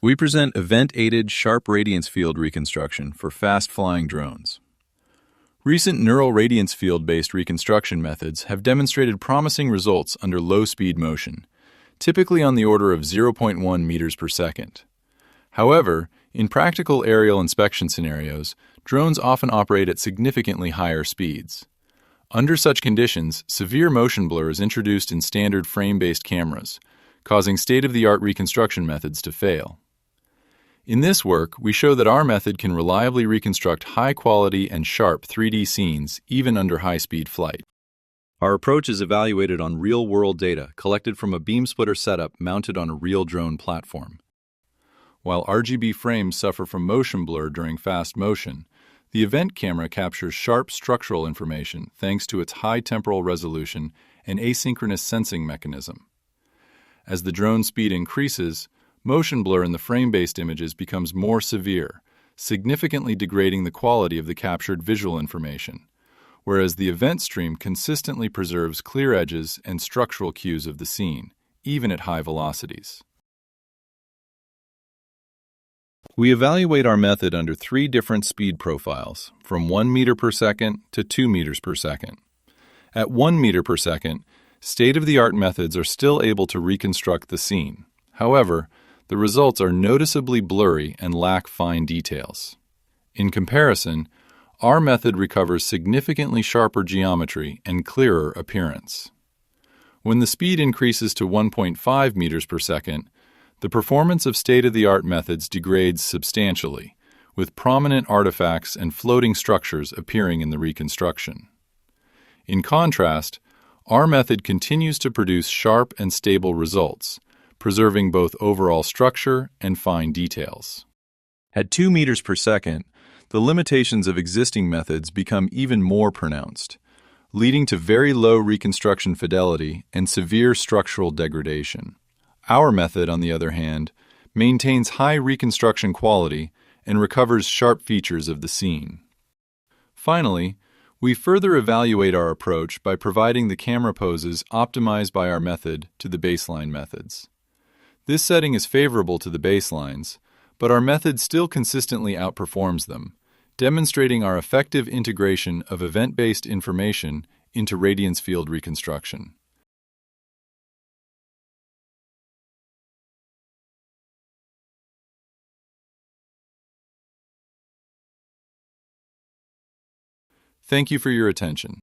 We present event-aided sharp radiance field reconstruction for fast-flying drones. Recent neural radiance field-based reconstruction methods have demonstrated promising results under low-speed motion, typically on the order of 0.1 meters per second. However, in practical aerial inspection scenarios, drones often operate at significantly higher speeds. Under such conditions, severe motion blur is introduced in standard frame-based cameras, causing state-of-the-art reconstruction methods to fail. In this work, we show that our method can reliably reconstruct high-quality and sharp 3D scenes even under high-speed flight. Our approach is evaluated on real-world data collected from a beam splitter setup mounted on a real drone platform. While RGB frames suffer from motion blur during fast motion, the event camera captures sharp structural information thanks to its high temporal resolution and asynchronous sensing mechanism. As the drone speed increases, motion blur in the frame-based images becomes more severe, significantly degrading the quality of the captured visual information, whereas the event stream consistently preserves clear edges and structural cues of the scene, even at high velocities. We evaluate our method under 3 different speed profiles, from 1 meter per second to 2 meters per second. At 1 meter per second, state-of-the-art methods are still able to reconstruct the scene. However, the results are noticeably blurry and lack fine details. In comparison, our method recovers significantly sharper geometry and clearer appearance. When the speed increases to 1.5 meters per second, the performance of state-of-the-art methods degrades substantially, with prominent artifacts and floating structures appearing in the reconstruction. In contrast, our method continues to produce sharp and stable results, preserving both overall structure and fine details. At 2 meters per second, the limitations of existing methods become even more pronounced, leading to very low reconstruction fidelity and severe structural degradation. Our method, on the other hand, maintains high reconstruction quality and recovers sharp features of the scene. Finally, we further evaluate our approach by providing the camera poses optimized by our method to the baseline methods. This setting is favorable to the baselines, but our method still consistently outperforms them, demonstrating our effective integration of event-based information into radiance field reconstruction. Thank you for your attention.